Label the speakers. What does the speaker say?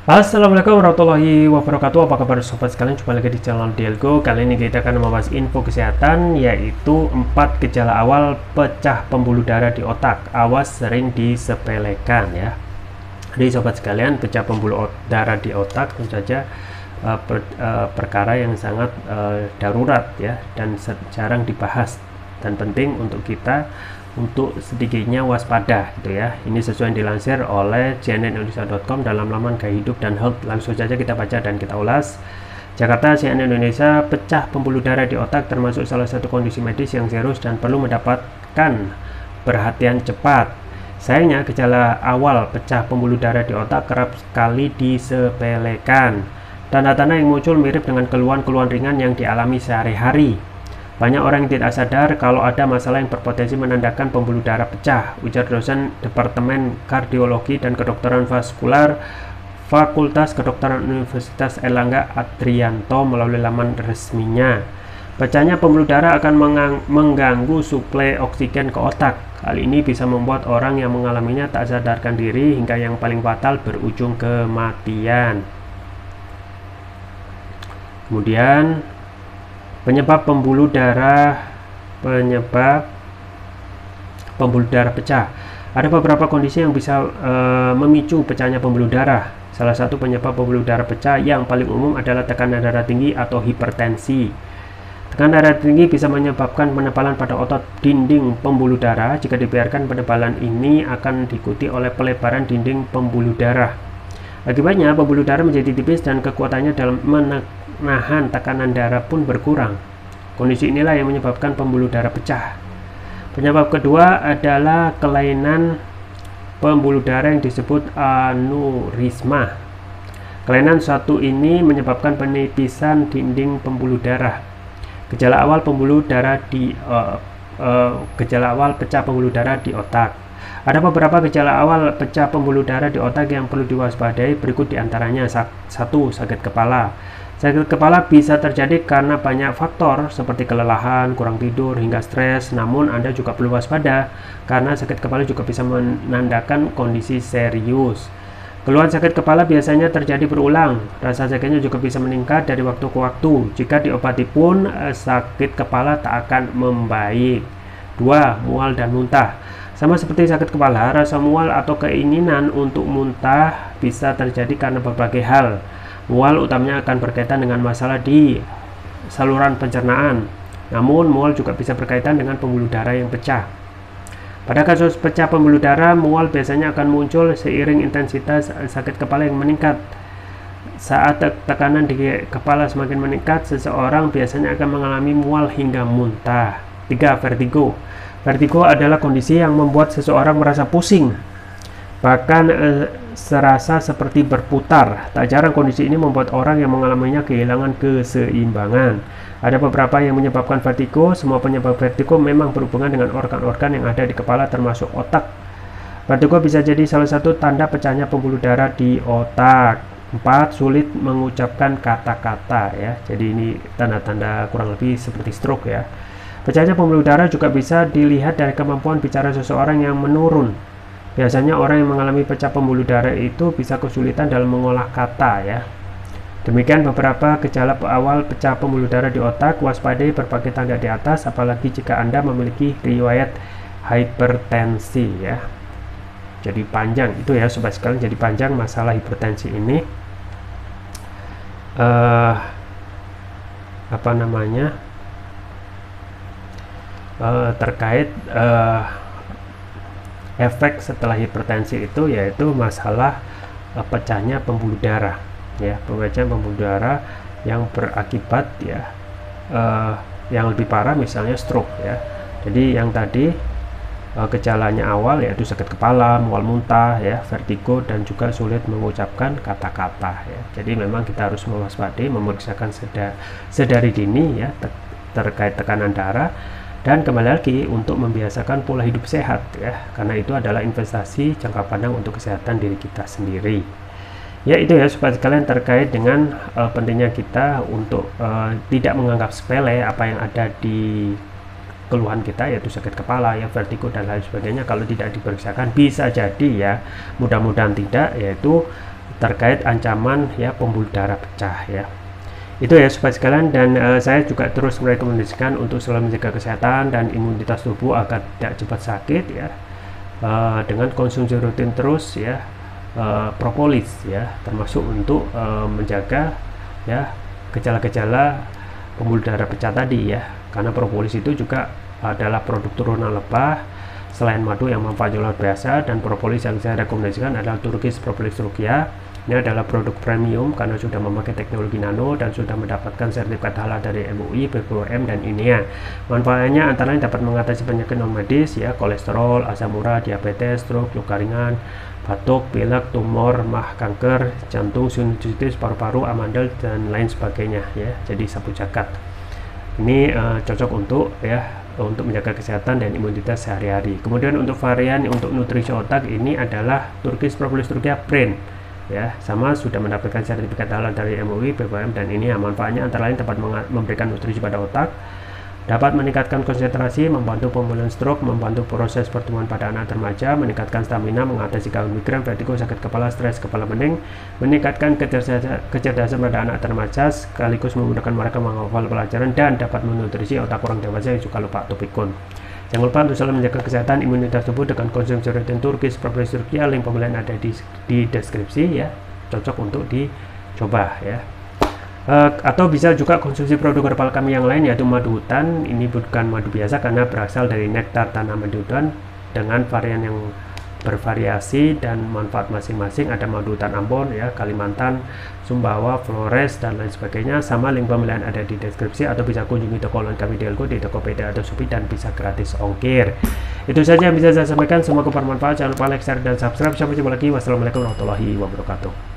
Speaker 1: Assalamualaikum warahmatullahi wabarakatuh. Apa kabar sobat sekalian? Jumpa lagi di channel Dialgo. Kali ini kita akan membahas info kesehatan, yaitu 4 gejala awal pecah pembuluh darah di otak. Awas sering disepelekan ya. Jadi sobat sekalian, pecah pembuluh darah di otak tentu saja perkara yang sangat darurat ya, dan jarang dibahas, dan penting untuk kita untuk sedikitnya waspada gitu ya. Ini sesuai yang dilansir oleh cnnindonesia.com dalam laman gaya hidup dan health. Langsung saja kita baca dan kita ulas. Jakarta, CNN Indonesia, pecah pembuluh darah di otak termasuk salah satu kondisi medis yang serius dan perlu mendapatkan perhatian cepat. Sayangnya gejala awal pecah pembuluh darah di otak kerap sekali disepelekan. Tanda-tanda yang muncul mirip dengan keluhan-keluhan ringan yang dialami sehari-hari. Banyak orang yang tidak sadar kalau ada masalah yang berpotensi menandakan pembuluh darah pecah, ujar dosen Departemen Kardiologi dan Kedokteran Vaskular Fakultas Kedokteran Universitas Airlangga Adrianto melalui laman resminya. Pecahnya pembuluh darah akan mengganggu suplai oksigen ke otak. Hal ini bisa membuat orang yang mengalaminya tak sadarkan diri hingga yang paling fatal berujung kematian. Kemudian penyebab pembuluh darah pecah. Ada beberapa kondisi yang bisa memicu pecahnya pembuluh darah. Salah satu penyebab pembuluh darah pecah yang paling umum adalah tekanan darah tinggi atau hipertensi. Tekanan darah tinggi bisa menyebabkan penebalan pada otot dinding pembuluh darah. Jika dibiarkan, penebalan ini akan diikuti oleh pelebaran dinding pembuluh darah. Akibatnya pembuluh darah menjadi tipis dan kekuatannya dalam menahan tekanan darah pun berkurang. Kondisi inilah yang menyebabkan pembuluh darah pecah. Penyebab kedua adalah kelainan pembuluh darah yang disebut aneurisma. Kelainan satu ini menyebabkan penipisan dinding pembuluh darah. Gejala awal pecah pembuluh darah di otak. Ada beberapa gejala awal pecah pembuluh darah di otak yang perlu diwaspadai. Berikut diantaranya. 1. Sakit kepala. Sakit kepala bisa terjadi karena banyak faktor seperti kelelahan, kurang tidur, hingga stres. Namun Anda juga perlu waspada karena sakit kepala juga bisa menandakan kondisi serius. Keluhan sakit kepala biasanya terjadi berulang. Rasa sakitnya juga bisa meningkat dari waktu ke waktu. Jika diobati pun sakit kepala tak akan membaik. 2. Mual dan muntah. Sama seperti sakit kepala, rasa mual atau keinginan untuk muntah bisa terjadi karena berbagai hal. Mual utamanya akan berkaitan dengan masalah di saluran pencernaan. Namun, mual juga bisa berkaitan dengan pembuluh darah yang pecah. Pada kasus pecah pembuluh darah, mual biasanya akan muncul seiring intensitas sakit kepala yang meningkat. Saat tekanan di kepala semakin meningkat, seseorang biasanya akan mengalami mual hingga muntah. 3. Vertigo. Vertigo adalah kondisi yang membuat seseorang merasa pusing, bahkan serasa seperti berputar. Tak jarang kondisi ini membuat orang yang mengalaminya kehilangan keseimbangan. Ada beberapa yang menyebabkan vertigo. Semua penyebab vertigo memang berhubungan dengan organ-organ yang ada di kepala termasuk otak. Vertigo bisa jadi salah satu tanda pecahnya pembuluh darah di otak. 4. Sulit mengucapkan kata-kata ya. Jadi ini tanda-tanda kurang lebih seperti stroke ya. Pecahnya pembuluh darah juga bisa dilihat dari kemampuan bicara seseorang yang menurun. Biasanya orang yang mengalami pecah pembuluh darah itu bisa kesulitan dalam mengolah kata ya. Demikian beberapa gejala awal pecah pembuluh darah di otak. Waspadai berbagai tanda di atas, apalagi jika Anda memiliki riwayat hipertensi ya. Jadi panjang itu ya sobat sekalian, jadi panjang masalah hipertensi ini. Terkait efek setelah hipertensi itu, yaitu masalah pecahnya pembuluh darah ya, pecahan pembuluh darah yang berakibat ya yang lebih parah, misalnya stroke ya. Jadi yang tadi gejalanya awal yaitu sakit kepala, mual muntah ya, vertigo, dan juga sulit mengucapkan kata-kata ya. Jadi memang kita harus mewaspadai, memeriksakan sedari dini ya terkait tekanan darah. Dan kembali lagi untuk membiasakan pola hidup sehat ya, karena itu adalah investasi jangka panjang untuk kesehatan diri kita sendiri. Ya itu ya sobat sekalian, terkait dengan pentingnya kita untuk tidak menganggap sepele apa yang ada di keluhan kita, yaitu sakit kepala ya, vertigo dan lain sebagainya. Kalau tidak diperiksakan bisa jadi ya, mudah-mudahan tidak, yaitu terkait ancaman ya pembuluh darah pecah ya. Itu ya sobat sekalian, dan saya juga terus merekomendasikan untuk selalu menjaga kesehatan dan imunitas tubuh agar tidak cepat sakit ya, dengan konsumsi rutin terus ya propolis ya, termasuk untuk menjaga ya gejala-gejala pembuluh darah pecah tadi ya, karena propolis itu juga adalah produk turunan lebah selain madu yang manfaatnya luar biasa. Dan propolis yang saya rekomendasikan adalah Turkish Propolis Rukia. Ini adalah produk premium karena sudah memakai teknologi nano dan sudah mendapatkan sertifikat halal dari MUI, BPOM, dan INEA. Manfaatnya antara lain dapat mengatasi penyakit non medis ya, kolesterol, asam urat, diabetes, stroke, luka ringan, batuk, pilek, tumor, mah, kanker, jantung, sinusitis, paru-paru, amandel, dan lain sebagainya ya. Jadi sapu jagat. Ini cocok untuk ya untuk menjaga kesehatan dan imunitas sehari-hari. Kemudian untuk varian untuk nutrisi otak ini adalah Turkish Propolis Rukia Brain ya, sama sudah mendapatkan sertifikat halal dari MUI, BPOM, dan ini ya, manfaatnya antara lain dapat memberikan nutrisi pada otak, dapat meningkatkan konsentrasi, membantu pemulihan stroke, membantu proses pertumbuhan pada anak remaja, meningkatkan stamina, mengatasi gangguan migrain, vertigo, sakit kepala, stres, kepala pening, meningkatkan kecerdasan pada anak remaja, sekaligus memudahkan mereka menghafal pelajaran, dan dapat menutrisi otak orang dewasa yang suka lupa atau pikun. Jangan lupa untuk selalu menjaga kesehatan imunitas tubuh dengan konsumsi rutin Turkish Propolis Rukia. Link pembelian ada di deskripsi ya, cocok untuk dicoba ya. Atau bisa juga konsumsi produk herbal kami yang lain, yaitu madu hutan. Ini bukan madu biasa karena berasal dari nektar tanaman hutan dengan varian yang bervariasi dan manfaat masing-masing. Ada madu hutan Ambon ya, Kalimantan, Sumbawa, Flores, dan lain sebagainya. Sama link pembelian ada di deskripsi, atau bisa kunjungi toko online kami di Elgo, di Tokopedia atau Shopee, dan bisa gratis ongkir. Itu saja yang bisa saya sampaikan, semoga bermanfaat. Jangan lupa like, share, dan subscribe. Sampai jumpa lagi. Wassalamualaikum warahmatullahi wabarakatuh.